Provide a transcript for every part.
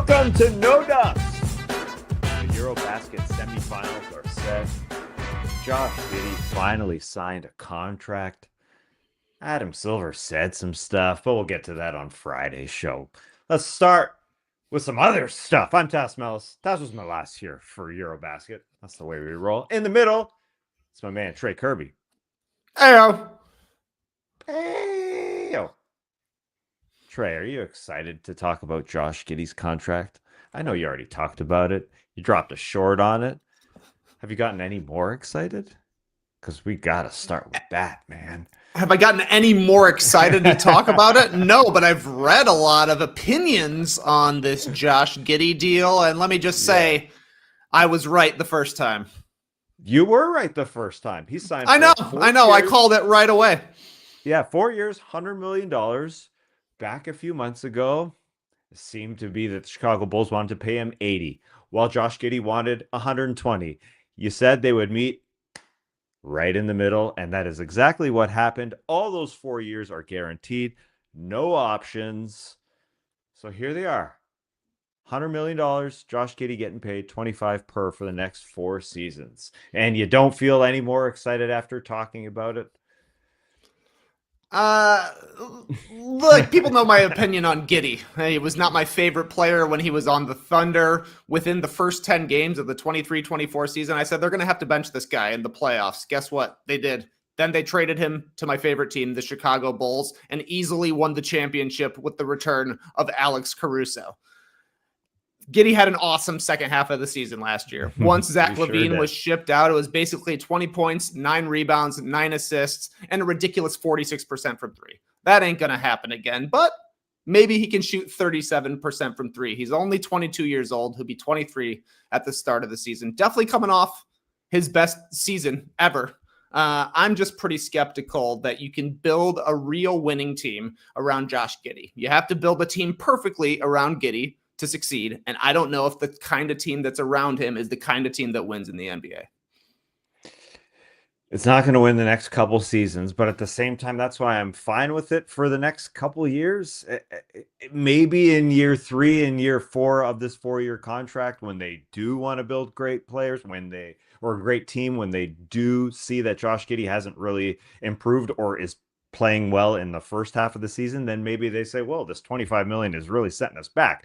Welcome to No Dust. The EuroBasket's semifinals are set. Josh Giddey finally signed a contract. Adam Silver said some stuff, but we'll get to that on Friday's show. Let's start with some other stuff. I'm Tass Mellis. Tass was my last year for EuroBasket. That's the way we roll. In the middle, it's my man Trey Kirby. Heyo. Heyo. Trey, are you excited to talk about Josh Giddey's contract? I know you already talked about it. You dropped a short on it. Have you gotten any more excited? Because we got to start with that, man. Have I gotten any more excited to talk about it? No, but I've read a lot of opinions on this Josh Giddey deal, and let me just say, I was right the first time. You were right the first time. He signed. I know. I called it right away. Yeah, 4 years, $100 million. Back a few months ago, it seemed to be that the Chicago Bulls wanted to pay him $80, while Josh Giddey wanted $120. You said they would meet right in the middle, and that is exactly what happened. All those 4 years are guaranteed, no options. So here they are. $100 million, Josh Giddey getting paid $25 per for the next 4 seasons. And you don't feel any more excited after talking about it? Look, people know my opinion on Giddey. He was not my favorite player when he was on the Thunder. Within the first 10 games of the 23-24 season, I said they're going to have to bench this guy in the playoffs. Guess what? They did. Then they traded him to my favorite team, the Chicago Bulls, and easily won the championship with the return of Alex Caruso. Giddey had an awesome second half of the season last year. Once Zach LaVine was shipped out, it was basically 20 points, 9 rebounds, 9 assists, and a ridiculous 46% from three. That ain't going to happen again, but maybe he can shoot 37% from three. He's only 22 years old. He'll be 23 at the start of the season. Definitely coming off his best season ever. I'm just pretty skeptical that you can build a real winning team around Josh Giddey. You have to build a team perfectly around Giddey to succeed, and I don't know if the kind of team that's around him is the kind of team that wins in the NBA. It's not going to win the next couple seasons, but at the same time, that's why I'm fine with it for the next couple years. Maybe in year 3 and year 4 of this 4-year contract, when they do want to build great players, or a great team, when they do see that Josh Giddey hasn't really improved or is playing well in the first half of the season, then maybe they say, well, this $25 million is really setting us back.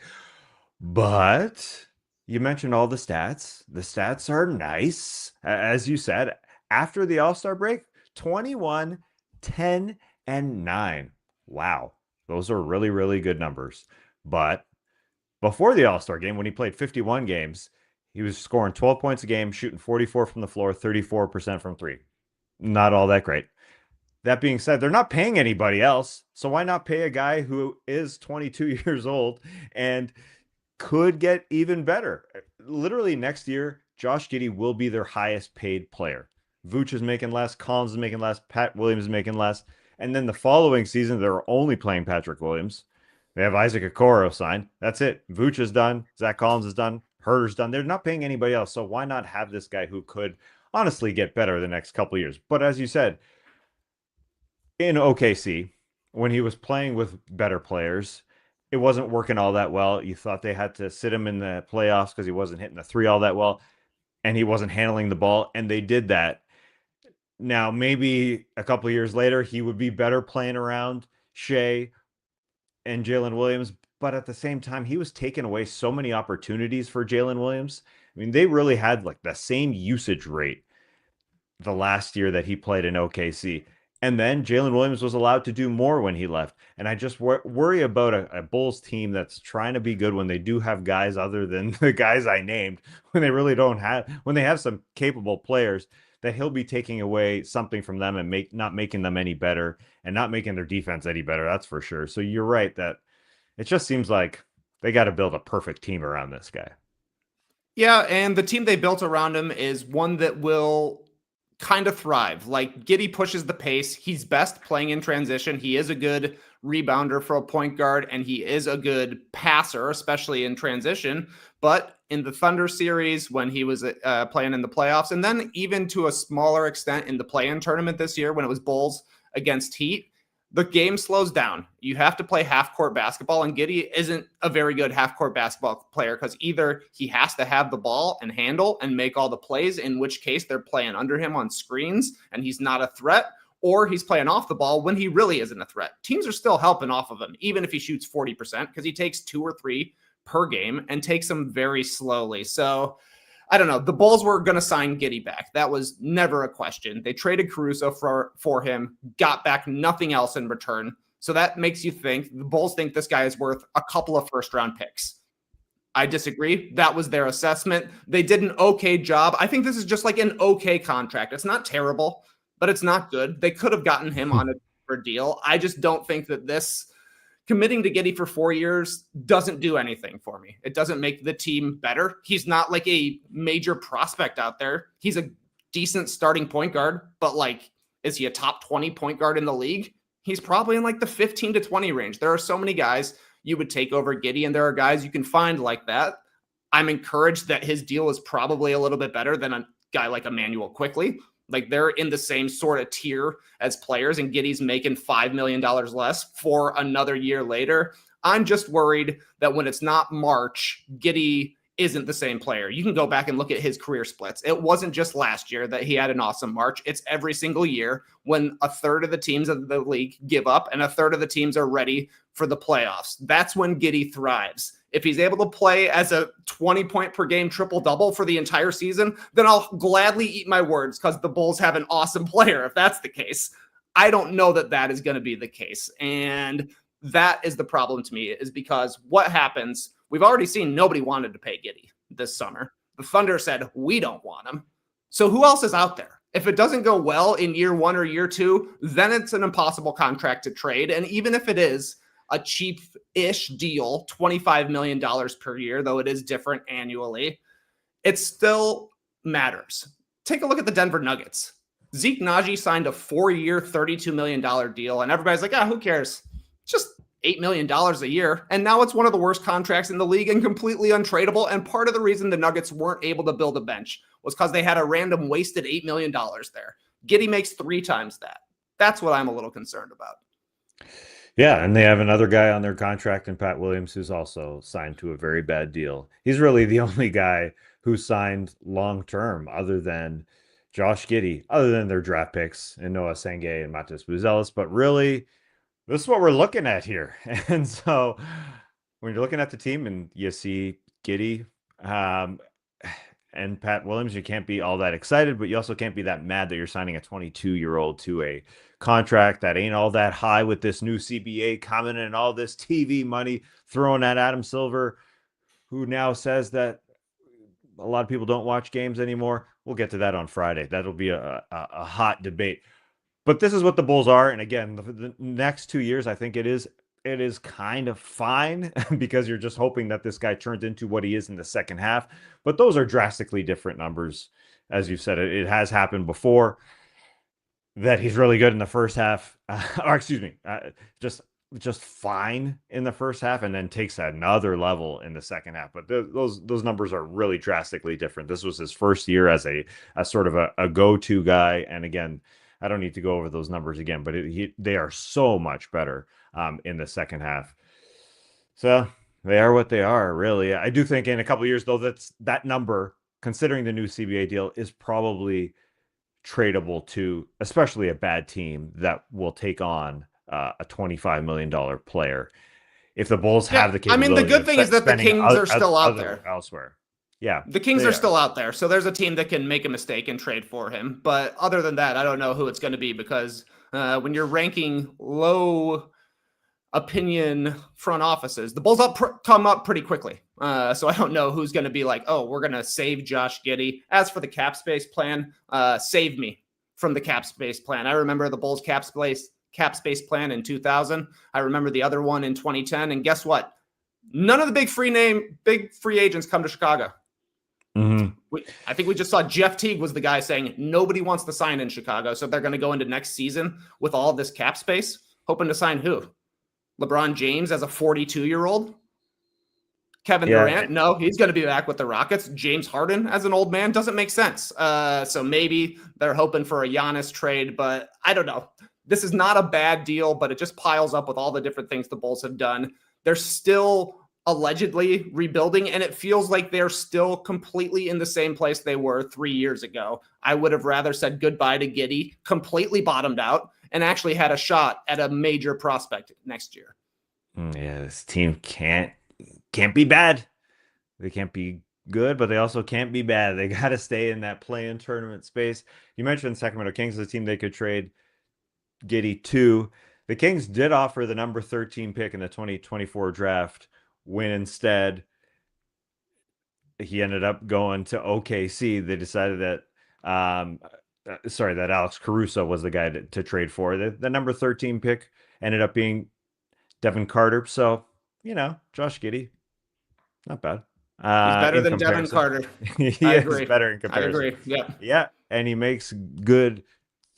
But you mentioned all the stats. The stats are nice. As you said, after the All-Star break, 21, 10, and 9. Wow. Those are really, really good numbers. But before the All-Star game, when he played 51 games, he was scoring 12 points a game, shooting 44 from the floor, 34% from three. Not all that great. That being said, they're not paying anybody else. So why not pay a guy who is 22 years old and could get even better? Literally next year, Josh Giddey will be their highest paid player. Vooch is making less, Collins is making less, Pat Williams is making less. And then the following season, they're only playing Patrick Williams. They have Isaac Okoro signed. That's it. Vooch is done. Zach Collins is done. Herter's done. They're not paying anybody else. So why not have this guy who could honestly get better the next couple of years? But as you said, in OKC, when he was playing with better players, it wasn't working all that well. You thought they had to sit him in the playoffs because he wasn't hitting the three all that well, and he wasn't handling the ball, and they did that. Now, maybe a couple of years later, he would be better playing around Shea and Jalen Williams, but at the same time, he was taking away so many opportunities for Jalen Williams. I mean, they really had like the same usage rate the last year that he played in OKC. And then Jalen Williams was allowed to do more when he left. And I just worry about a Bulls team that's trying to be good when they do have guys other than the guys I named, when they really don't have, when they have some capable players, that he'll be taking away something from them and not making them any better and not making their defense any better. That's for sure. So you're right that it just seems like they got to build a perfect team around this guy. Yeah, and the team they built around him is one that will kind of thrive. Like, Giddey pushes the pace. He's best playing in transition. He is a good rebounder for a point guard, and he is a good passer, especially in transition. But in the Thunder series, when he was playing in the playoffs, and then even to a smaller extent in the play-in tournament this year when it was Bulls against Heat, the game slows down. You have to play half-court basketball, and Giddey isn't a very good half-court basketball player because either he has to have the ball and handle and make all the plays, in which case they're playing under him on screens and he's not a threat, or he's playing off the ball when he really isn't a threat. Teams are still helping off of him, even if he shoots 40%, because he takes 2 or 3 per game and takes them very slowly. So I don't know. The Bulls were going to sign Giddey back. That was never a question. They traded Caruso for him, got back nothing else in return. So that makes you think the Bulls think this guy is worth a couple of first-round picks. I disagree. That was their assessment. They did an okay job. I think this is just like an okay contract. It's not terrible, but it's not good. They could have gotten him on a cheaper deal. I just don't think that this committing to Giddey for 4 years doesn't do anything for me. It doesn't make the team better. He's not like a major prospect out there. He's a decent starting point guard, but like, is he a top 20 point guard in the league? He's probably in like the 15 to 20 range. There are so many guys you would take over Giddey, and there are guys you can find like that. I'm encouraged that his deal is probably a little bit better than a guy like Emmanuel Quickly. Like, they're in the same sort of tier as players, and Giddey's making $5 million less for another year later. I'm just worried that when it's not March, Giddey isn't the same player. You can go back and look at his career splits. It wasn't just last year that he had an awesome March. It's every single year when a third of the teams of the league give up and a third of the teams are ready for the playoffs. That's when Giddey thrives. If he's able to play as a 20-point per game triple-double for the entire season, then I'll gladly eat my words because the Bulls have an awesome player if that's the case. I don't know that that is going to be the case. And that is the problem to me, is because what happens, we've already seen nobody wanted to pay Giddey this summer. The Thunder said, we don't want him. So who else is out there? If it doesn't go well in year 1 or year 2, then it's an impossible contract to trade. And even if it is a cheap-ish deal, $25 million per year, though it is different annually, it still matters. Take a look at the Denver Nuggets. Zeke Naji signed a 4-year, $32 million deal, and everybody's like, who cares? It's just $8 million a year. And now it's one of the worst contracts in the league and completely untradeable. And part of the reason the Nuggets weren't able to build a bench was because they had a random wasted $8 million there. Giddey makes 3 times that. That's what I'm a little concerned about. Yeah, and they have another guy on their contract in Pat Williams who's also signed to a very bad deal. He's really the only guy who signed long-term other than Josh Giddey, other than their draft picks and Noah Sangay and Matas Buzelis. But really, this is what we're looking at here. And so when you're looking at the team and you see Giddey and Pat Williams, you can't be all that excited, but you also can't be that mad that you're signing a 22-year-old to a contract that ain't all that high with this new CBA coming and all this TV money thrown at Adam Silver, who now says that a lot of people don't watch games anymore. We'll get to that on Friday. That'll be a hot debate. But this is what the Bulls are. And again, the next 2 years, I think it is kind of fine because you're just hoping that this guy turns into what he is in the second half. But those are drastically different numbers. As you said, it has happened before that he's really good in the first half, just fine in the first half, and then takes another level in the second half. But those numbers are really drastically different. This was his first year as a sort of a go-to guy. And again, I don't need to go over those numbers again, but they are so much better in the second half. So they are what they are, really. I do think in a couple of years, though, that number, considering the new CBA deal, is probably tradable to especially a bad team that will take on a $25 million player. If the Bulls have the capability. I mean, the good thing is that the Kings are still out there. Elsewhere. Yeah. The Kings are still out there. So there's a team that can make a mistake and trade for him. But other than that, I don't know who it's going to be, because when you're ranking low opinion front offices, the Bulls come up pretty quickly. So I don't know who's going to be like, we're going to save Josh Giddey. As for the cap space plan, save me from the cap space plan. I remember the Bulls cap space plan in 2000. I remember the other one in 2010. And guess what? None of the big free agents come to Chicago. Mm-hmm. I think we just saw Jeff Teague was the guy saying nobody wants to sign in Chicago. So they're going to go into next season with all this cap space, hoping to sign who? LeBron James as a 42-year-old? Kevin Durant? No, he's going to be back with the Rockets. James Harden as an old man doesn't make sense. So maybe they're hoping for a Giannis trade, but I don't know. this is not a bad deal, but it just piles up with all the different things the Bulls have done. They're still allegedly rebuilding, and it feels like they're still completely in the same place they were 3 years ago. I would have rather said goodbye to Giddey, completely bottomed out, and actually had a shot at a major prospect next year. Yeah, this team can't be bad. They can't be good, but they also can't be bad. They got to stay in that play-in tournament space. You mentioned Sacramento Kings as a team they could trade Giddey to. The Kings did offer the number 13 pick in the 2024 draft, when instead he ended up going to OKC. They decided that that Alex Caruso was the guy to trade for. The number 13 pick ended up being Devin Carter. So, Josh Giddey, not bad. He's better In than Devin comparison, Carter. he I is agree. better in I comparison. agree. Yeah. Yeah, and he makes good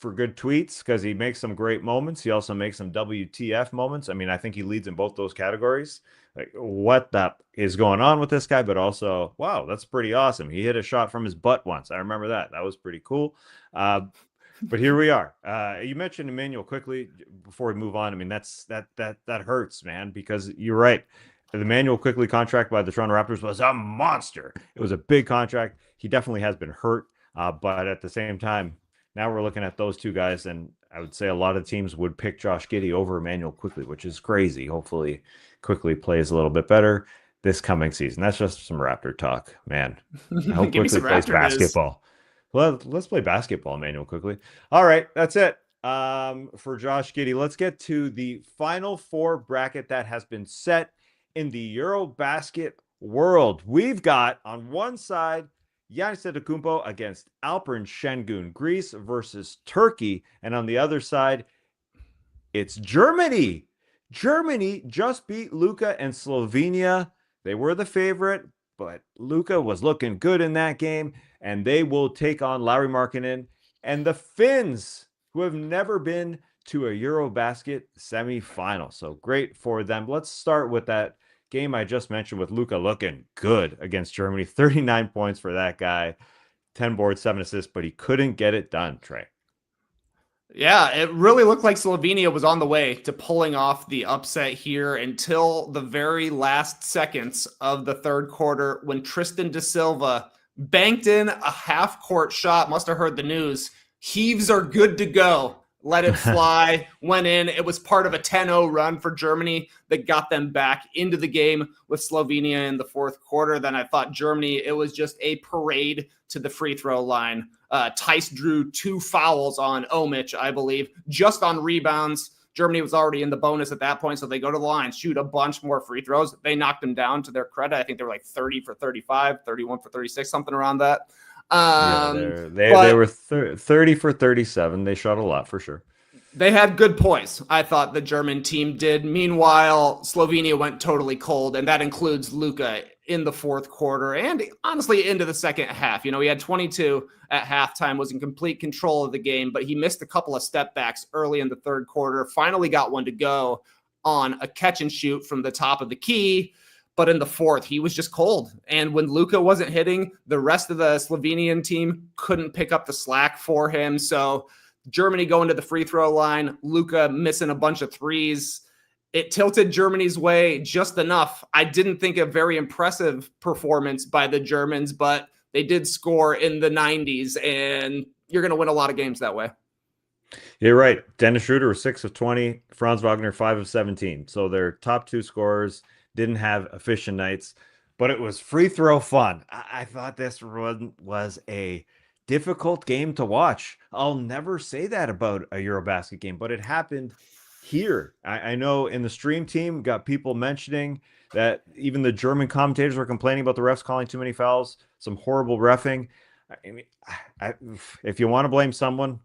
tweets because he makes some great moments. He also makes some WTF moments. I mean, I think he leads in both those categories. Like, what the is going on with this guy? But also, wow, that's pretty awesome. He hit a shot from his butt once. I remember that. That was pretty cool. But here we are. You mentioned Emmanuel quickly before we move on. I mean, that hurts, man, because you're right. The Emmanuel Quickley contract by the Toronto Raptors was a monster. It was a big contract. He definitely has been hurt, but at the same time, now we're looking at those two guys, and I would say a lot of teams would pick Josh Giddey over Emmanuel Quickley, which is crazy. Hopefully, Quickley plays a little bit better this coming season. That's just some Raptor talk, man. I hope Give me Quickley some plays Raptor news. basketball. Well, let's play basketball, Emmanuel Quickley. All right, that's it for Josh Giddey. Let's get to the Final Four bracket that has been set in the EuroBasket world. We've got on one side Giannis Antetokounmpo against Alperen Şengün, Greece versus Turkey, and on the other side, it's Germany. Germany just beat Luka and Slovenia. They were the favorite, but Luka was looking good in that game, and they will take on Lauri Markkanen and the Finns, who have never been to a EuroBasket semifinal. So great for them. Let's start with that game I just mentioned with Luka looking good against Germany. 39 points for that guy, 10 boards, 7 assists, but he couldn't get it done, Trey. Yeah, it really looked like Slovenia was on the way to pulling off the upset here until the very last seconds of the third quarter when Tristan da Silva banked in a half-court shot. Must have heard the news. Heaves are good to go. Let it fly, went in. It was part of a 10-0 run for Germany that got them back into the game with Slovenia in the fourth quarter. Then I thought Germany, it was just a parade to the free throw line. Tice drew 2 fouls on Omic, I believe, just on rebounds. Germany was already in the bonus at that point, so they go to the line, shoot a bunch more free throws. They knocked them down to their credit. I think they were like 30 for 35, 31 for 36, something around that. They were 30 for 37. They shot a lot for sure. They had good points, I thought the German team did. Meanwhile, Slovenia went totally cold, and that includes Luka in the fourth quarter and honestly into the second half. He had 22 at halftime, was in complete control of the game, but he missed a couple of step backs early in the third quarter, finally got one to go on a catch and shoot from the top of the key. But in the fourth, he was just cold. And when Luka wasn't hitting, the rest of the Slovenian team couldn't pick up the slack for him. So Germany going to the free throw line, Luka missing a bunch of threes. It tilted Germany's way just enough. I didn't think a very impressive performance by the Germans, but they did score in the 90s, and you're going to win a lot of games that way. You're right. Dennis Schroeder was 6 of 20, Franz Wagner 5 of 17. So their top 2 scorers didn't have efficient nights, but it was free throw fun. I thought this was a difficult game to watch. I'll never say that about a EuroBasket game, but it happened here. I know in the stream team got people mentioning that even the German commentators were complaining about the refs calling too many fouls, some horrible reffing. I mean, if you want to blame someone,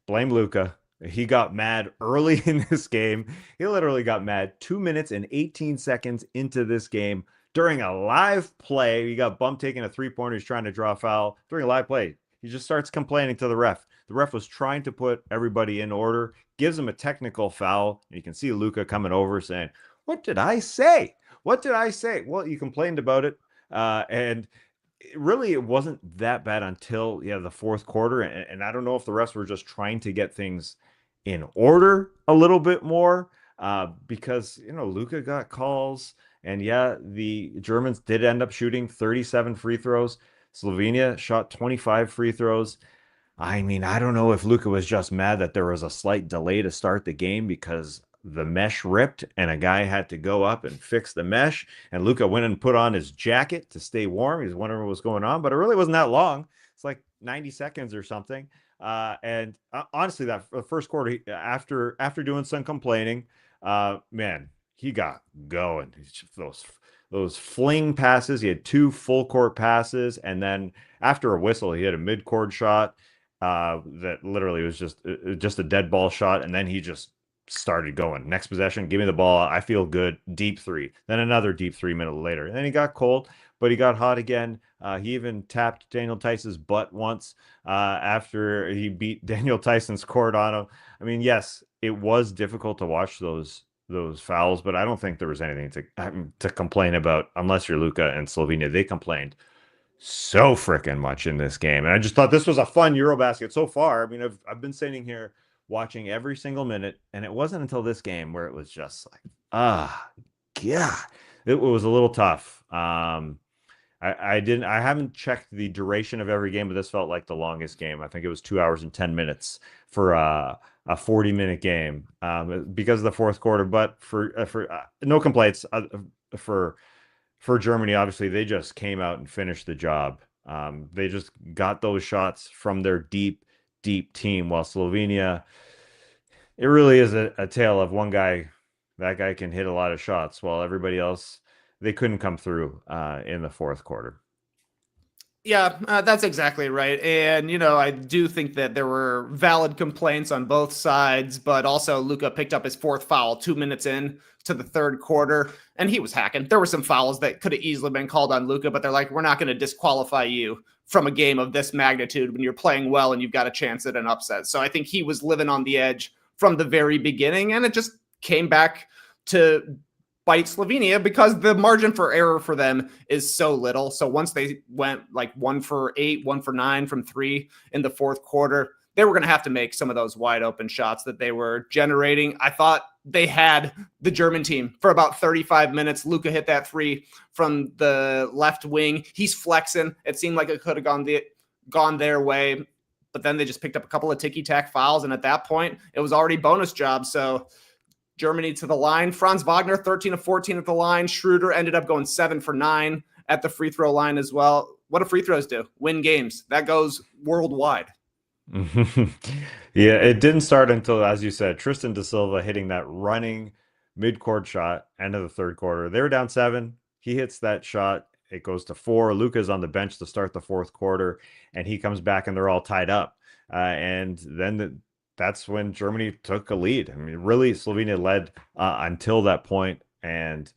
blame Luka. He got mad early in this game. He literally got mad 2 minutes and 18 seconds into this game during a live play. He got bumped taking a 3-pointer. He's trying to draw a foul during a live play. He just starts complaining to the ref. The ref was trying to put everybody in order, gives him a technical foul. You can see Luka coming over saying, "What did I say? What did I say?" Well, you complained about it. And it wasn't that bad until the fourth quarter. And I don't know if the refs were just trying to get things in order a little bit more, because Luka got calls, and yeah, the Germans did end up shooting 37 free throws. Slovenia shot 25 free throws. I mean, I don't know if Luka was just mad that there was a slight delay to start the game because the mesh ripped and a guy had to go up and fix the mesh. And Luka went and put on his jacket to stay warm. He was wondering what was going on, but it really wasn't that long. It's like 90 seconds or something. And honestly, that first quarter, after doing some complaining, man, he got going. Those fling passes. He had two full court passes, and then after a whistle, he had a mid court shot that literally was just a dead ball shot, and then he just started going. Next possession, give me the ball. I feel good. Deep three. Then another deep 3 minute later. And then he got cold, but he got hot again. He even tapped Daniel Tyson's butt once after he beat Daniel Tyson's court on him. I mean, yes, it was difficult to watch those fouls, but I don't think there was anything to complain about unless you're Luka and Slovenia. They complained so freaking much in this game. And I just thought this was a fun EuroBasket so far. I mean, I've been sitting here watching every single minute, and it wasn't until this game where it was just like, yeah, it was a little tough. I haven't checked the duration of every game, but this felt like the longest game. I think it was 2 hours and 10 minutes for a 40-minute game because of the fourth quarter. But for no complaints for Germany, obviously, they just came out and finished the job. They just got those shots from their deep, deep team, while Slovenia, it really is a tale of one guy. That guy can hit a lot of shots, while everybody else, they couldn't come through in the fourth quarter. Yeah, that's exactly right. And, I do think that there were valid complaints on both sides, but also Luka picked up his fourth foul 2 minutes in to the third quarter, and he was hacking. There were some fouls that could have easily been called on Luka, but they're like, we're not going to disqualify you from a game of this magnitude when you're playing well and you've got a chance at an upset. So I think he was living on the edge from the very beginning, and it just came back to bite Slovenia because the margin for error for them is so little. So once they went like 1 for 8, 1 for 9 from 3 in the fourth quarter, they were going to have to make some of those wide open shots that they were generating. I thought they had the German team for about 35 minutes. Luka hit that 3 from the left wing. He's flexing. It seemed like it could have gone their way, but then they just picked up a couple of ticky-tack fouls, and at that point, it was already bonus job. So Germany to the line. Franz Wagner, 13 of 14 at the line. Schroeder ended up going 7 for 9 at the free throw line as well. What do free throws do? Win games. That goes worldwide. Yeah, it didn't start until, as you said, Tristan da Silva hitting that running mid-court shot, end of the third quarter. They were down 7. He hits that shot. It goes to 4. Luka's on the bench to start the fourth quarter, and he comes back, and they're all tied up. And then that's when Germany took a lead. I mean, really, Slovenia led until that point, and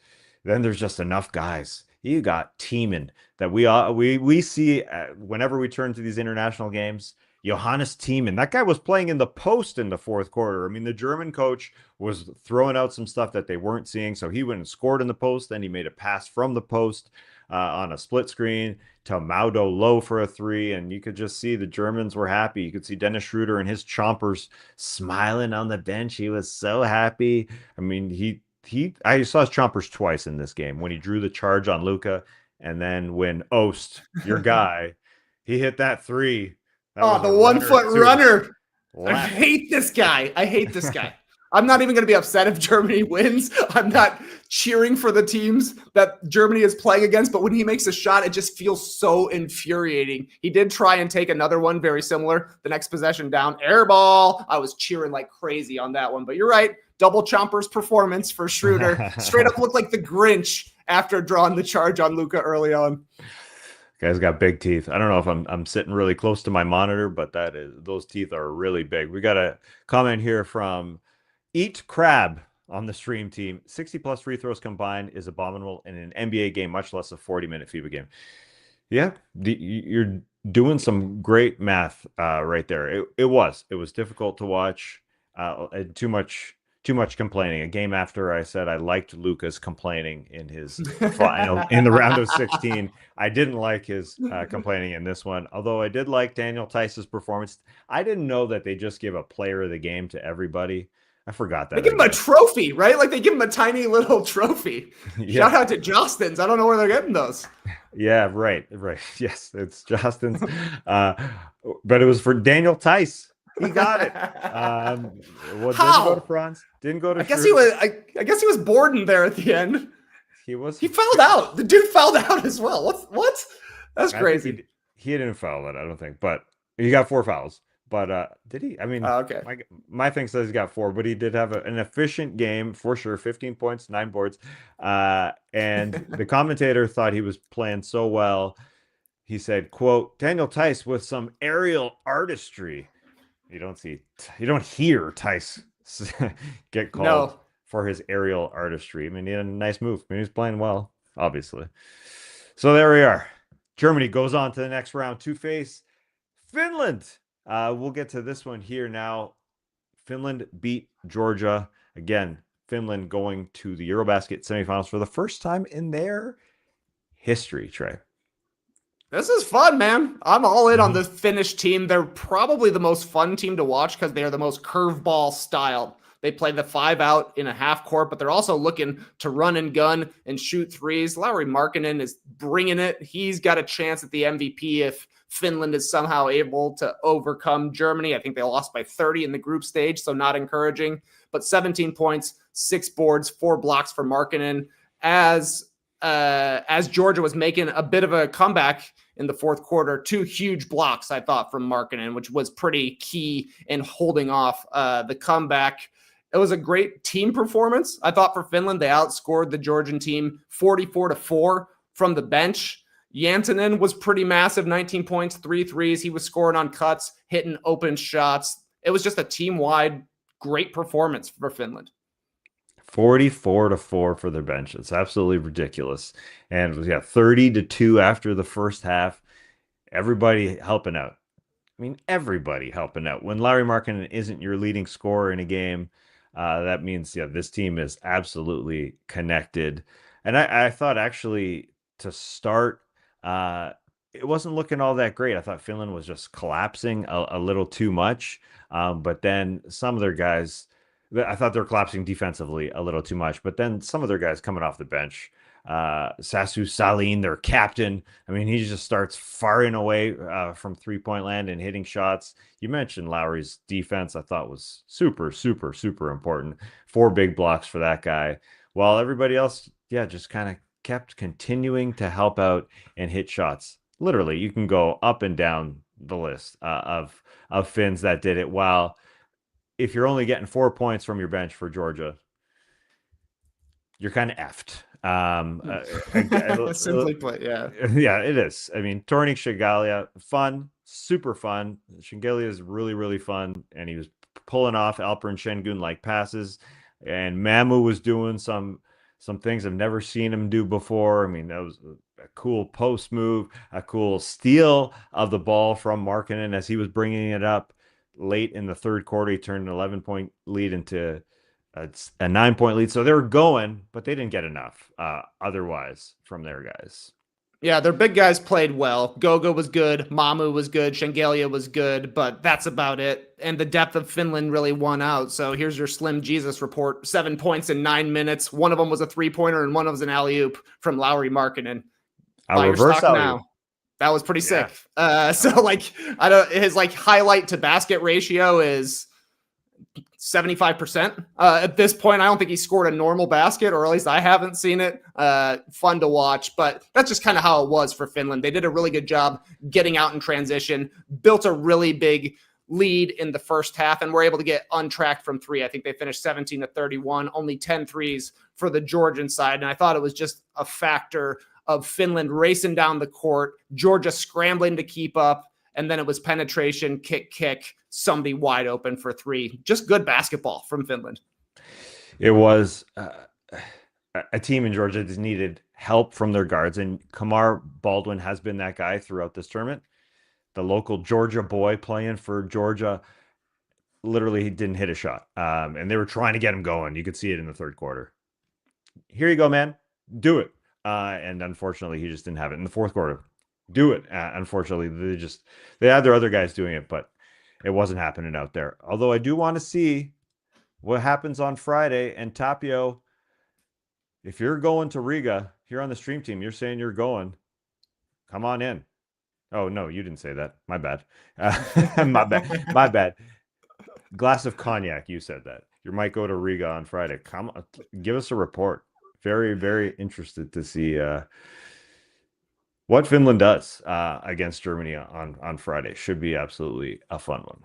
then there's just enough guys. You got Tiemann that we see whenever we turn to these international games. Johannes Tiemann, that guy was playing in the post in the fourth quarter. I mean, the German coach was throwing out some stuff that they weren't seeing, so he went and scored in the post. Then he made a pass from the post on a split screen to Maudo Low for a 3, and you could just see the Germans were happy. You could see Dennis Schroeder and his chompers smiling on the bench. He was so happy. I mean, I saw his chompers twice in this game, when he drew the charge on Luka, and then when Ost, your guy, he hit that 3. That the 1 foot runner. I hate this guy. I'm not even going to be upset if Germany wins. I'm not cheering for the teams that Germany is playing against, but when he makes a shot, it just feels so infuriating. He did try and take another one very similar. The next possession down, air ball. I was cheering like crazy on that one, but you're right. Double chompers performance for Schroeder. Straight up looked like the Grinch after drawing the charge on Luka early on. Guy's got big teeth. I don't know if I'm sitting really close to my monitor, but those teeth are really big. We got a comment here from Eat Crab on the stream team. 60 plus free throws combined is abominable in an NBA game, much less a 40-minute FIBA game. Yeah, you're doing some great math right there. It was difficult to watch. Too much too much complaining. A game after I said I liked Luka's complaining in his final in the round of 16. I didn't like his complaining in this one, although I did like Daniel Theis's performance. I didn't know that they just give a player of the game to everybody. I forgot They that, give I him a guess. trophy, right? Like they give him a tiny little trophy. Shout Yeah. out to Justin's. I don't know where they're getting those. Yeah, right, right. Yes, it's Justin's. Uh, but it was for Daniel Theis. He got it. Well, didn't go to How? France, didn't go to I guess he Shrews. was. I guess he was bored in there at the end. He was He fouled out. The dude fouled out as well. What? That's I think crazy. he didn't foul it, I don't think, but he got 4 fouls. But did he? I mean, Okay. my thing says he got 4, but he did have an efficient game for sure. 15 points, 9 boards. And the commentator thought he was playing so well. He said, "quote Daniel Theis with some aerial artistry." You don't hear Theis get called No. for his aerial artistry. I mean, he had a nice move. I mean, he's playing well, obviously. So there we are. Germany goes on to the next round to face Finland. We'll get to this one here now. Finland beat Georgia. Again, Finland going to the EuroBasket semifinals for the first time in their history, Trey. This is fun, man. I'm all in on Mhm. the Finnish team. They're probably the most fun team to watch because they are the most curveball styled. They play the 5 out in a half court, but they're also looking to run and gun and shoot threes. Lauri Markkanen is bringing it. He's got a chance at the MVP if Finland is somehow able to overcome Germany. I think they lost by 30 in the group stage, so not encouraging. But 17 points, 6 boards, 4 blocks for Markkanen as Georgia was making a bit of a comeback in the fourth quarter. 2 huge blocks, I thought, from Markkanen, which was pretty key in holding off the comeback. It was a great team performance, I thought, for Finland. They outscored the Georgian team 44-4 from the bench. Janssinen was pretty massive, 19 points, 3 threes. He was scoring on cuts, hitting open shots. It was just a team-wide great performance for Finland. 44-4 for their bench. It's absolutely ridiculous. And yeah, 30-2 after the first half. Everybody helping out. I mean, everybody helping out. When Larry Markkanen isn't your leading scorer in a game, that means this team is absolutely connected. And I thought actually to start, it wasn't looking all that great. I thought Finland was just collapsing a little too much. But then some of their guys, I thought they were collapsing defensively a little too much. But then some of their guys coming off the bench, Sasu Salin, their captain. I mean, he just starts firing away from 3-point land and hitting shots. You mentioned Lowry's defense. I thought was super, super, super important. 4 big blocks for that guy. While everybody else, just kind of kept continuing to help out and hit shots. Literally, you can go up and down the list of Finns that did it. While if you're only getting 4 points from your bench for Georgia, you're kind of effed. Simply put, yeah. Yeah, it is. I mean, Tornik Shigalia, fun, super fun. Shigalia is really, really fun, and he was pulling off Alperen Şengün like passes, and Mamu was doing some things I've never seen him do before. I mean, that was a cool post move, a cool steal of the ball from Markkanen as he was bringing it up late in the third quarter. He turned an 11-point lead into it's a 9-point lead. So they were going, but they didn't get enough otherwise from their guys. Yeah, their big guys played well. Goga was good. Mamu was good. Shengelia was good, but that's about it. And the depth of Finland really won out. So here's your Slim Jesus report. 7 points in 9 minutes. One of them was a 3-pointer and one of them was an alley-oop from Lauri Markkanen. A Buy your reverse stock alley. now. That was pretty Yeah. sick. So like I don't his like highlight to basket ratio is 75%. At this point, I don't think he scored a normal basket, or at least I haven't seen it. Fun to watch, but that's just kind of how it was for Finland. They did a really good job getting out in transition, built a really big lead in the first half, and were able to get untracked from 3. I think they finished 17-31, only 10 threes for the Georgian side. And I thought it was just a factor of Finland racing down the court, Georgia scrambling to keep up, and then it was penetration, kick, somebody wide open for 3. Just good basketball from Finland. It was a team in Georgia that needed help from their guards, and Kamar Baldwin has been that guy throughout this tournament. The local Georgia boy playing for Georgia. literally he didn't hit a shot. And they were trying to get him going. You could see it in the third quarter. Here you go, man. Do it. And unfortunately, he just didn't have it in the fourth quarter. Do it. Unfortunately, they had their other guys doing it, but it wasn't happening out there. Although I do want to see what happens on Friday. And Tapio, if you're going to Riga here on the stream team, you're saying you're going. Come on in. Oh no, you didn't say that. My bad. My bad. My bad. Glass of cognac. You said that. You might go to Riga on Friday. Come, give us a report. Very, very interested to see what Finland does against Germany on Friday. Should be absolutely a fun one.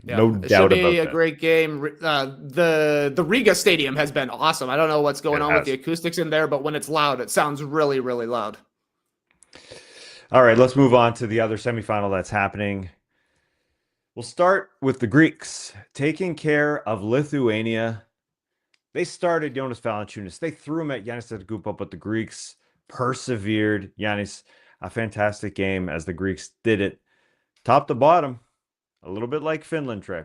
Yeah, No it should doubt about be a that. great game. The Riga Stadium has been awesome. I don't know what's going It on with has. the acoustics in there, but when it's loud, it sounds really, really loud. All right, let's move on to the other semifinal that's happening. We'll start with the Greeks taking care of Lithuania. They started Jonas Valanciunas. They threw him at Giannis Antetokounmpo, but the Greeks persevered. Giannis, a fantastic game as the Greeks did it. Top to bottom, a little bit like Finland, Trey.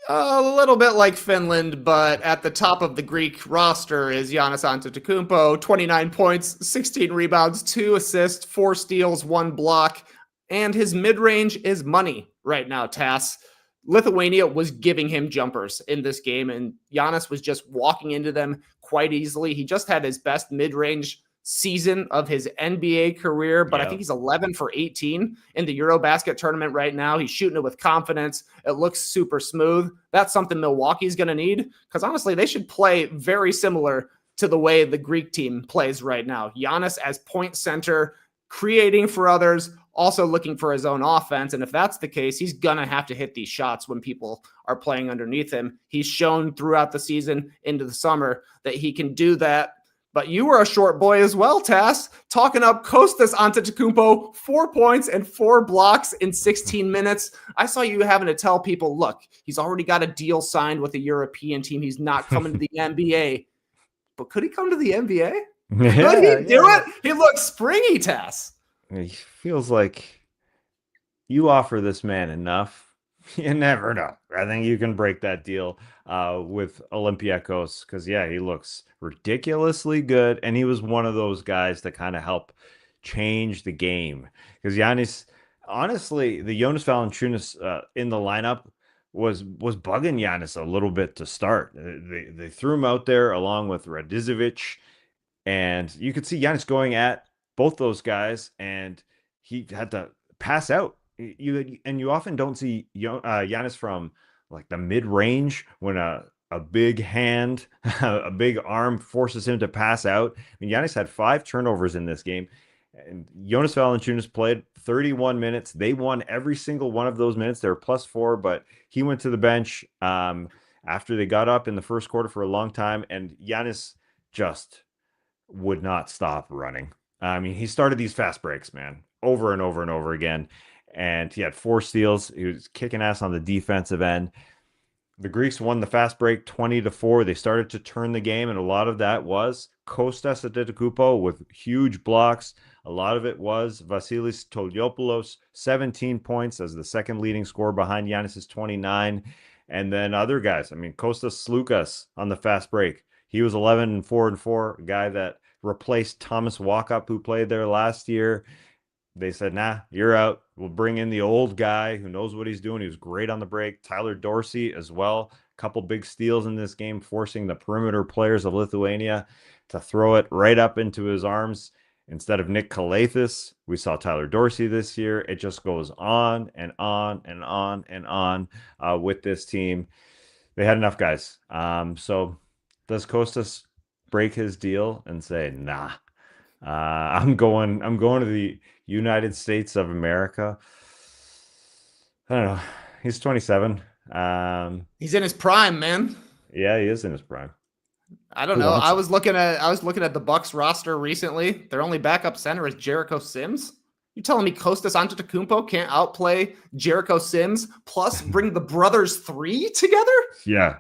A little bit like Finland, but at the top of the Greek roster is Giannis Antetokounmpo, 29 points, 16 rebounds, 2 assists, 4 steals, 1 block, and his mid-range is money right now, Tass. Lithuania was giving him jumpers in this game, and Giannis was just walking into them quite easily. He just had his best mid-range season of his NBA career, but I think he's 11 for 18 in the EuroBasket tournament right now. He's shooting it with confidence. It looks super smooth. That's something Milwaukee's going to need, because honestly, they should play very similar to the way the Greek team plays right now. Giannis as point center, creating for others, also looking for his own offense. And if that's the case, he's going to have to hit these shots when people are playing underneath him. He's shown throughout the season into the summer that he can do that. But you were a short boy as well, Tass, talking up Kostas Antetokounmpo, 4 points and 4 blocks in 16 minutes. I saw you having to tell people, look, he's already got a deal signed with a European team. He's not coming to the NBA. But could he come to the NBA? Could he do it? He looks springy, Tass. He feels like you offer this man enough. You never know. I think you can break that deal with Olympiacos because, he looks ridiculously good. And he was one of those guys that kind of help change the game. Because Giannis, honestly, the Jonas Valanciunas in the lineup was bugging Giannis a little bit to start. They threw him out there along with Radicevic. And you could see Giannis going at both those guys, and he had to pass out. You often don't see Giannis from like the mid range when a big hand, a big arm forces him to pass out. I mean, Giannis had 5 turnovers in this game, and Jonas Valanciunas played 31 minutes. They won every single one of those minutes. They were +4, but he went to the bench after they got up in the first quarter for a long time, and Giannis just would not stop running. I mean, he started these fast breaks, man, over and over and over again. And he had 4 steals. He was kicking ass on the defensive end. The Greeks won the fast break 20-4. They started to turn the game, and a lot of that was Kostas Antetokounmpo with huge blocks. A lot of it was Vasilis Toliopoulos, 17 points as the second leading scorer behind Giannis's 29. And then other guys. I mean, Kostas Sloukas on the fast break. He was 11-4-4, a guy that replaced Thomas Walkup, who played there last year. They said, nah, you're out. We'll bring in the old guy who knows what he's doing. He was great on the break. Tyler Dorsey as well. A couple big steals in this game, forcing the perimeter players of Lithuania to throw it right up into his arms. Instead of Nick Kalathis, we saw Tyler Dorsey this year. It just goes on and on and on and on with this team. They had enough guys. So does Kostas break his deal and say, nah, I'm going to the United States of America? I don't know. He's 27. He's in his prime, man. Yeah, he is in his prime. I don't know. I was looking at the Bucks roster recently. Their only backup center is Jericho Sims. You telling me Kostas Antetokounmpo can't outplay Jericho Sims plus bring the brothers 3 together? Yeah.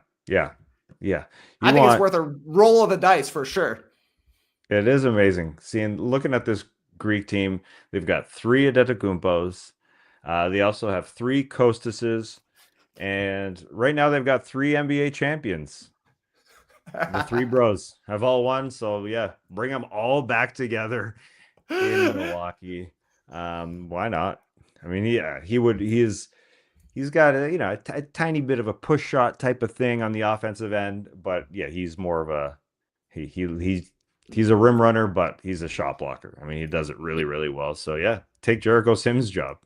I think it's worth a roll of the dice for sure. It is amazing looking at this Greek team. They've got 3 Antetokounmpos. They also have 3 Kostases. And right now they've got 3 NBA champions. The three bros have all won. So yeah, bring them all back together in Milwaukee. Why not? I mean, yeah, he's got a tiny bit of a push shot type of thing on the offensive end, but yeah, he's more of a he's a rim runner, but he's a shot blocker. I mean, he does it really, really well. So yeah, take Jericho Sims' job.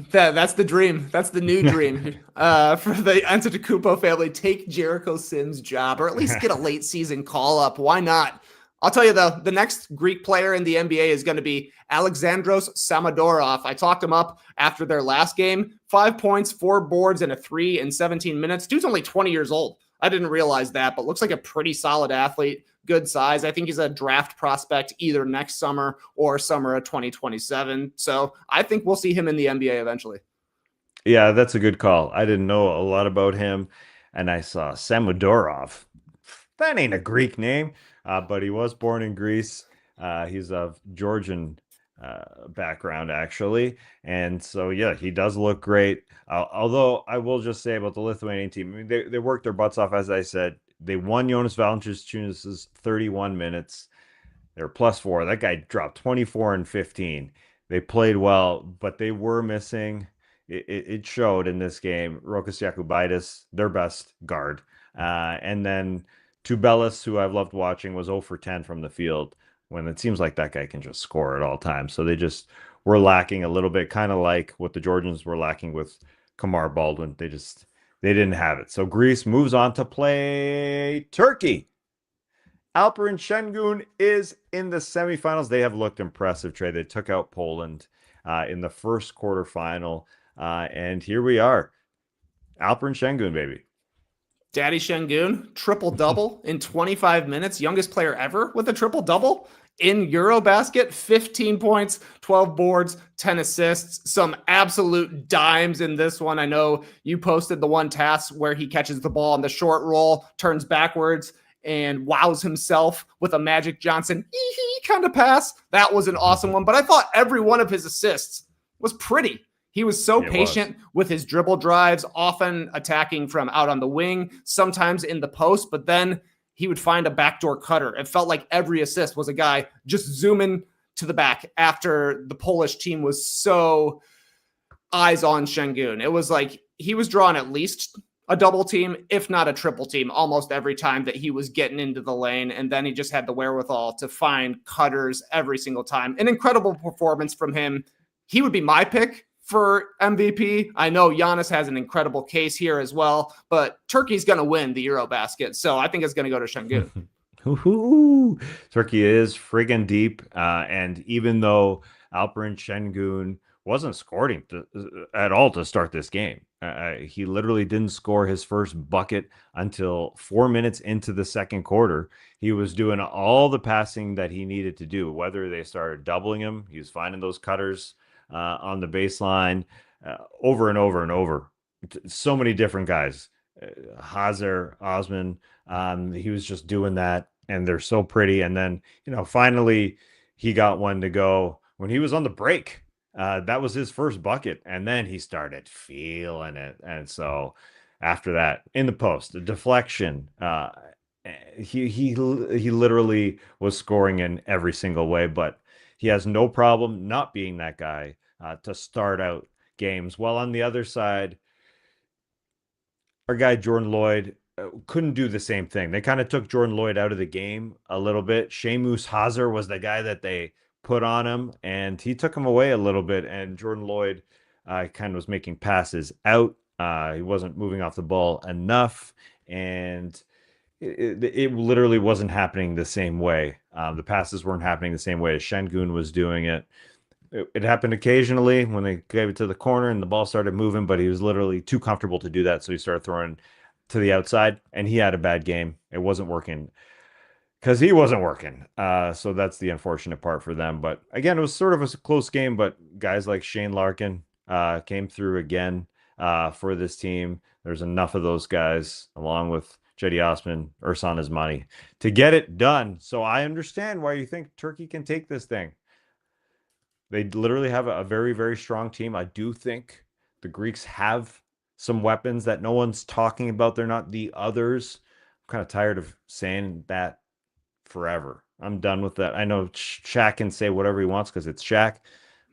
That's the dream. That's the new dream for the Antetokounmpo family. Take Jericho Sims' job, or at least get a late season call up. Why not? I'll tell you though, the next Greek player in the NBA is going to be Alexandros Samodorov. I talked him up after their last game. 5 points, 4 boards, and a 3 in 17 minutes. Dude's only 20 years old. I didn't realize that, but looks like a pretty solid athlete. Good size. I think he's a draft prospect either next summer or summer of 2027. So I think we'll see him in the NBA eventually. Yeah, that's a good call. I didn't know a lot about him, and I saw Samodorov. That ain't a Greek name, but he was born in Greece. He's of Georgian background, actually. And so, yeah, he does look great. Although I will just say about the Lithuanian team, I mean, they worked their butts off, as I said. They won Jonas Valanciunas' 31 minutes. They're +4. That guy dropped 24 and 15. They played well, but they were missing. It showed in this game. Rokas Jokubaitis, their best guard. And then Tubelis, who I've loved watching, was 0 for 10 from the field when it seems like that guy can just score at all times. So they just were lacking a little bit, kind of like what the Georgians were lacking with Kamar Baldwin. They didn't have it. So Greece moves on to play Turkey. Alperen Şengün is in the semifinals. They have looked impressive, Trey. They took out Poland in the first quarterfinal. And here we are. Alperen Şengün, baby. Daddy Sengun, triple double in 25 minutes, youngest player ever with a triple double in EuroBasket, 15 points, 12 boards, 10 assists, some absolute dimes in this one. I know you posted the one task where he catches the ball on the short roll, turns backwards, and wows himself with a Magic Johnson kind of pass. That was an awesome one, but I thought every one of his assists was pretty. He was so patient with his dribble drives, often attacking from out on the wing, sometimes in the post, but then he would find a backdoor cutter. It felt like every assist was a guy just zooming to the back after the Polish team was so eyes on Sengun. It was like he was drawing at least a double team, if not a triple team, almost every time that he was getting into the lane. And then he just had the wherewithal to find cutters every single time. An incredible performance from him. He would be my pick for MVP. I know Giannis has an incredible case here as well, but Turkey's going to win the EuroBasket. So I think it's going to go to Sengun. Turkey is friggin' deep. And even though Alperen Şengün wasn't scoring at all to start this game, he literally didn't score his first bucket until 4 minutes into the second quarter. He was doing all the passing that he needed to do, whether they started doubling him, he was finding those cutters on the baseline over and over and over. So many different guys. Hazard, Osman, he was just doing that, and they're so pretty. And then, finally he got one to go when he was on the break. That was his first bucket, and then he started feeling it. And so after that, in the post, the deflection, he literally was scoring in every single way, but he has no problem not being that guy to start out games. While on the other side, our guy Jordan Lloyd couldn't do the same thing. They kind of took Jordan Lloyd out of the game a little bit. Seamus Hazard was the guy that they put on him, and he took him away a little bit. And Jordan Lloyd kind of was making passes out. He wasn't moving off the ball enough, and it literally wasn't happening the same way. The passes weren't happening the same way as Sengun was doing it. It happened occasionally when they gave it to the corner and the ball started moving, but he was literally too comfortable to do that. So he started throwing to the outside, and he had a bad game. It wasn't working because he wasn't working. So that's the unfortunate part for them. But again, it was sort of a close game, but guys like Shane Larkin came through again for this team. There's enough of those guys, along with Cedi Osman, Ersan Ismani, to get it done. So I understand why you think Turkey can take this thing. They literally have a very, very strong team. I do think the Greeks have some weapons that no one's talking about. They're not the others. I'm kind of tired of saying that forever. I'm done with that. I know Shaq can say whatever he wants because it's Shaq,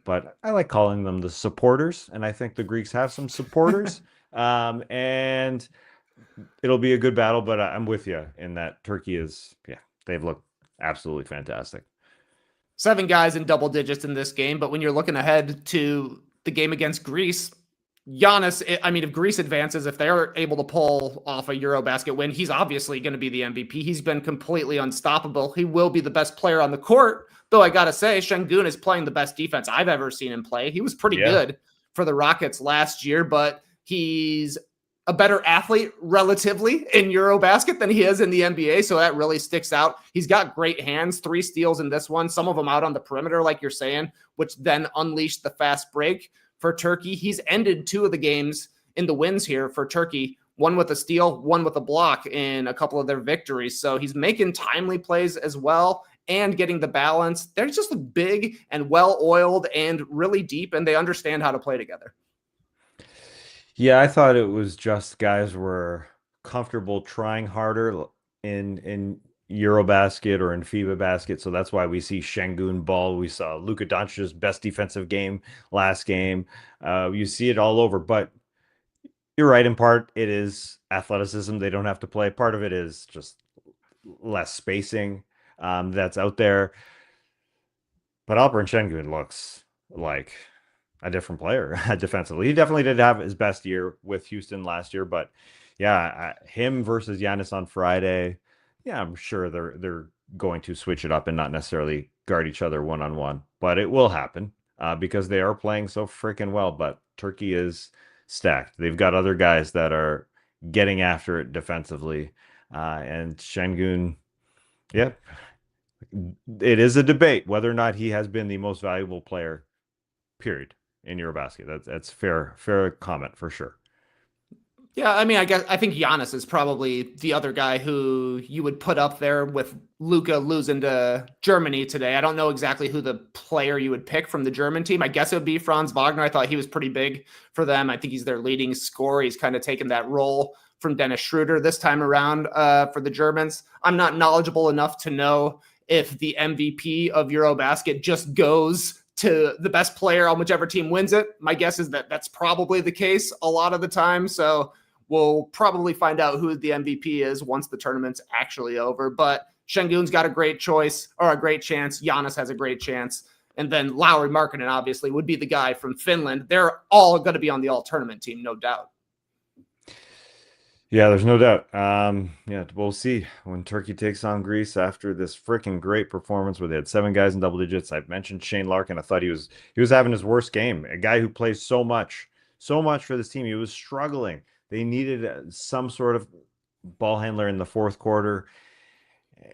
but I like calling them the supporters, and I think the Greeks have some supporters. And it'll be a good battle, but I'm with you in that Turkey is, yeah, they've looked absolutely fantastic. 7 guys in double digits in this game, but when you're looking ahead to the game against Greece, Giannis, I mean, if Greece advances, if they're able to pull off a EuroBasket win, he's obviously going to be the MVP. He's been completely unstoppable. He will be the best player on the court, though I got to say, Şengün is playing the best defense I've ever seen him play. He was pretty Yeah. good for the Rockets last year, but he's a better athlete relatively in EuroBasket than he is in the NBA, so that really sticks out. He's got great hands, 3 steals in this one, some of them out on the perimeter, like you're saying, which then unleashed the fast break for Turkey. He's ended 2 of the games in the wins here for Turkey, one with a steal, one with a block in a couple of their victories. So he's making timely plays as well and getting the balance. They're just big and well-oiled and really deep, and they understand how to play together. Yeah, I thought it was just guys were comfortable trying harder in EuroBasket or in FIBA basket. So that's why we see Şengün ball. We saw Luka Doncic's best defensive game last game. You see it all over, but you're right. In part, it is athleticism. They don't have to play. Part of it is just less spacing that's out there. But Alperen Şengün looks like a different player defensively. He definitely did have his best year with Houston last year, but yeah, him versus Giannis on Friday. Yeah, I'm sure they're going to switch it up and not necessarily guard each other one-on-one, but it will happen because they are playing so freaking well. But Turkey is stacked. They've got other guys that are getting after it defensively, and Şengün, yeah, it is a debate whether or not he has been the most valuable player, period, in EuroBasket. That's fair comment for sure. Yeah, I mean, I think Giannis is probably the other guy who you would put up there with Luka losing to Germany today. I don't know exactly who the player you would pick from the German team. I guess it would be Franz Wagner. I thought he was pretty big for them. I think he's their leading scorer. He's kind of taken that role from Dennis Schroeder this time around for the Germans. I'm not knowledgeable enough to know if the MVP of EuroBasket just goes to the best player on whichever team wins it. My guess is that that's probably the case a lot of the time. So we'll probably find out who the MVP is once the tournament's actually over. But Şengün's got a great choice or a great chance. Giannis has a great chance. And then Lauri Markkanen obviously would be the guy from Finland. They're all going to be on the all-tournament team, no doubt. Yeah, there's no doubt. Yeah, we'll see when Turkey takes on Greece after this freaking great performance where they had 7 guys in double digits. I mentioned Shane Larkin. I thought he was having his worst game. A guy who plays so much for this team. He was struggling. They needed some sort of ball handler in the fourth quarter,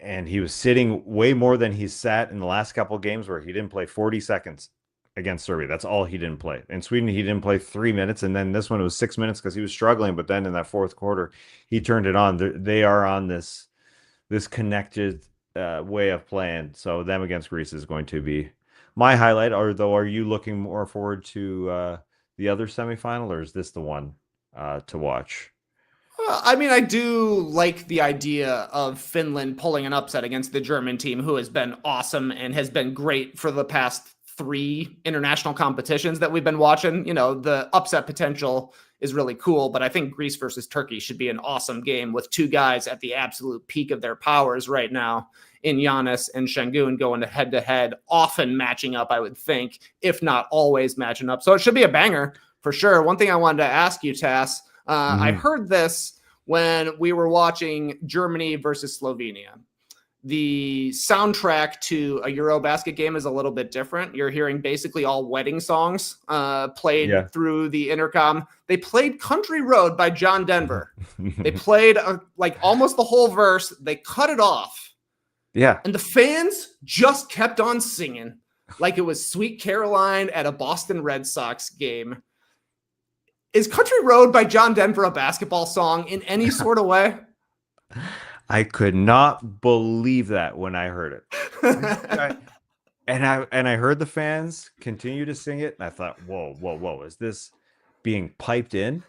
and he was sitting way more than he sat in the last couple of games where he didn't play 40 seconds against Serbia. That's all he didn't play. In Sweden, he didn't play 3 minutes, and then this one it was 6 minutes because he was struggling. But then in that fourth quarter, he turned it on. They are on this connected way of playing. So them against Greece is going to be my highlight. Although, are you looking more forward to the other semifinal, or is this the one to watch? I mean, I do like the idea of Finland pulling an upset against the German team, who has been awesome and has been great for the past 3 international competitions that we've been watching. You know, the upset potential is really cool, but I think Greece versus Turkey should be an awesome game with 2 guys at the absolute peak of their powers right now in Giannis and Şengün going head to head, often matching up, I would think, if not always matching up. So it should be a banger for sure. One thing I wanted to ask you, Tass, I heard this when we were watching Germany versus Slovenia. The soundtrack to a EuroBasket game is a little bit different. You're hearing basically all wedding songs played through the intercom. They played Country Road by John Denver. They played like almost the whole verse. They cut it off. Yeah. And the fans just kept on singing like it was Sweet Caroline at a Boston Red Sox game. Is Country Road by John Denver a basketball song in any sort of way? I could not believe that when I heard it. And I heard the fans continue to sing it, and I thought, whoa, is this being piped in?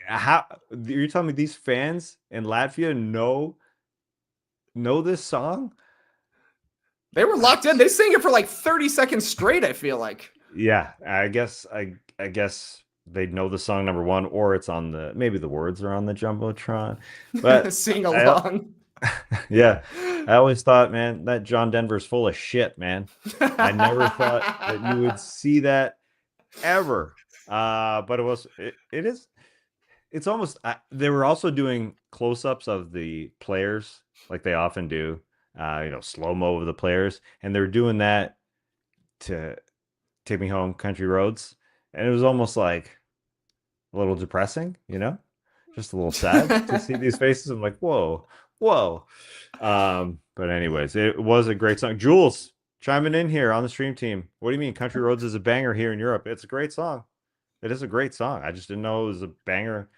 How you're telling me these fans in Latvia know this song? They were locked in. They sang it for like 30 seconds straight, I feel like. Yeah, I guess they know the song number one, or it's on the maybe the words are on the jumbotron. But Sing I along. yeah, I always thought, man, that John Denver's full of shit, man. I never thought that you would see that ever. But it is it's almost they were also doing close-ups of the players like they often do, slow-mo of the players, and they're doing that to Take Me Home Country Roads, and it was almost like a little depressing, just a little sad to see these faces. I'm like, whoa, whoa. But anyways, it was a great song. Jules chiming in here on the stream team. What do you mean Country Roads is a banger here in Europe? It's a great song. It is a great song. I just didn't know it was a banger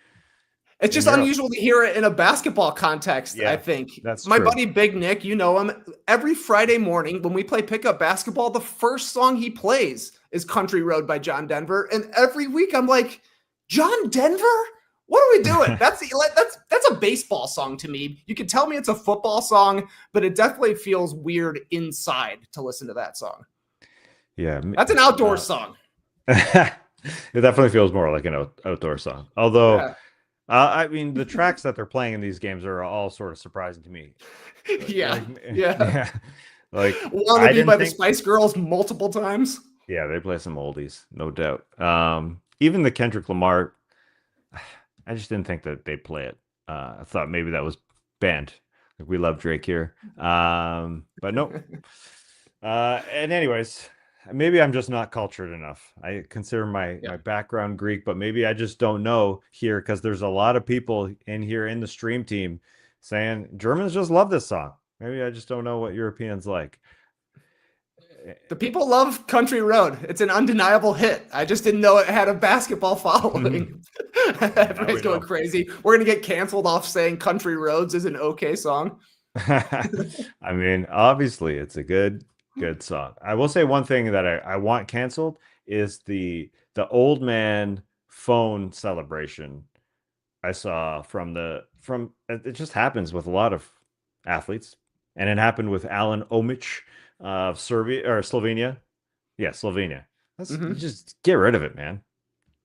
It's in just Europe. unusual to hear it in a basketball context, I Yeah, think. that's My true. buddy Big Nick, you know him, every Friday morning when we play pickup basketball, the first song he plays is Country Road by John Denver. And every week I'm like, John Denver? What are we doing? That's a baseball song to me. You can tell me it's a football song, but it definitely feels weird inside to listen to that song. Yeah. That's an outdoor song. It definitely feels more like an outdoor song. Although, Yeah. I mean, the tracks that they're playing in these games are all sort of surprising to me. Yeah. Like, Yeah. yeah, like Wanna I Be didn't by the think. Spice Girls multiple times. Yeah, they play some oldies, no doubt. Even the Kendrick Lamar, I just didn't think that they'd play it. I thought maybe that was banned. Like, we love Drake here, but nope. And anyways, maybe I'm just not cultured enough. I consider my Yeah. background Greek, but maybe I just don't know here because there's a lot of people in here in the stream team saying Germans just love this song. Maybe I just don't know what Europeans like. The people love Country Road. It's an undeniable hit. I just didn't know it had a basketball following. Now Everybody's we going know. crazy. We're going to get canceled off saying Country Roads is an okay song. I mean, obviously, it's a good song. I will say one thing that I want canceled is the old man phone celebration I saw from it just happens with a lot of athletes, and it happened with Alan Omic of Serbia or Slovenia. Yeah, Slovenia. Let's Mm-hmm. just get rid of it, man.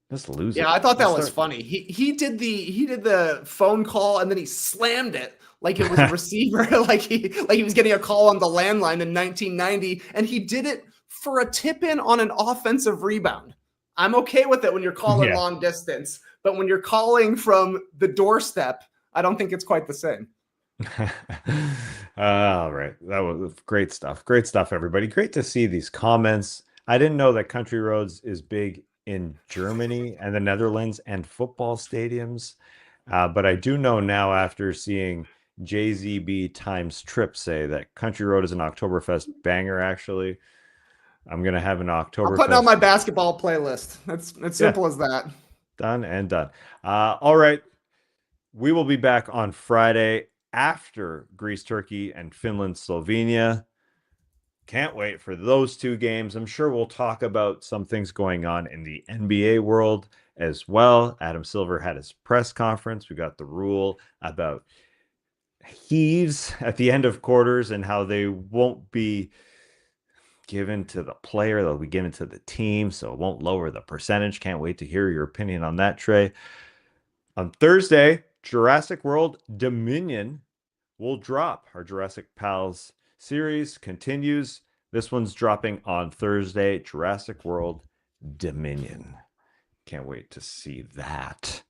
Just lose Yeah, it. I thought that Just was start. funny. He did the phone call and then he slammed it like it was a receiver, like he was getting a call on the landline in 1990, and he did it for a tip in on an offensive rebound. I'm okay with it when you're calling Yeah. long distance, but when you're calling from the doorstep, I don't think it's quite the same. All right. That was great stuff. Great stuff, everybody. Great to see these comments. I didn't know that Country Roads is big in Germany and the Netherlands and football stadiums. But I do know now after seeing JZB times Trip say that Country Road is an Oktoberfest banger, actually. I'm going to have an I'm putting on my Oktoberfest. basketball playlist. That's as Yeah, simple as that. done and done. All right. We will be back on Friday after Greece, Turkey, and Finland, Slovenia. Can't wait for those two games. I'm sure we'll talk about some things going on in the NBA world as well. Adam Silver had his press conference. We got the rule about heaves at the end of quarters and how they won't be given to the player, they'll be given to the team, so it won't lower the percentage. Can't wait to hear your opinion on that, Trey. On Thursday, Jurassic World Dominion will drop. Our Jurassic Pals series continues. This one's dropping on Thursday. Jurassic World Dominion. Can't wait to see that.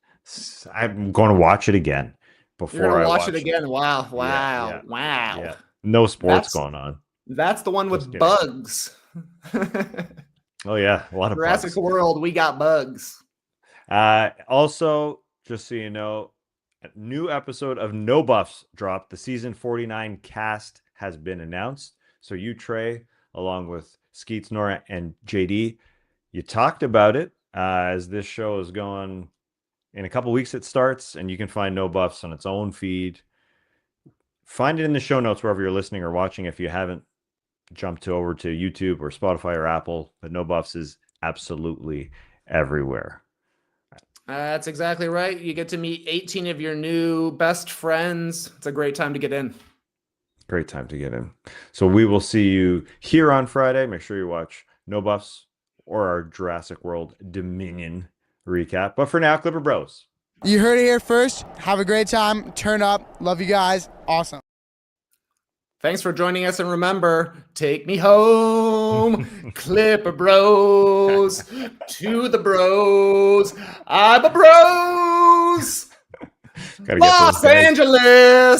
I'm going to watch it again You're before gonna I watch it watch it. again. Wow, Yeah, wow, yeah, wow. yeah. No sports That's going on. that's the one Just with kidding. bugs. Oh yeah, a lot of Jurassic bugs. World, we got bugs. Also, just so you know, a new episode of No Buffs dropped. The season 49 cast has been announced. So you, Trey, along with Skeets, Nora, and JD, you talked about it as this show is going in a couple weeks. It starts, and you can find No Buffs on its own feed. Find it in the show notes wherever you're listening or watching if you haven't jumped over to YouTube or Spotify or Apple. But No Buffs is absolutely everywhere. That's exactly right. You get to meet 18 of your new best friends. It's a great time to get in. Great time to get in. So we will see you here on Friday. Make sure you watch No Buffs or our Jurassic World Dominion recap. But for now, Clipper Bros. You heard it here first. Have a great time. Turn up. Love you guys. Awesome. Thanks for joining us, and remember, take me home, Clipper Bros, to the bros. I'm a bros. Gotta get Los those guys. Angeles.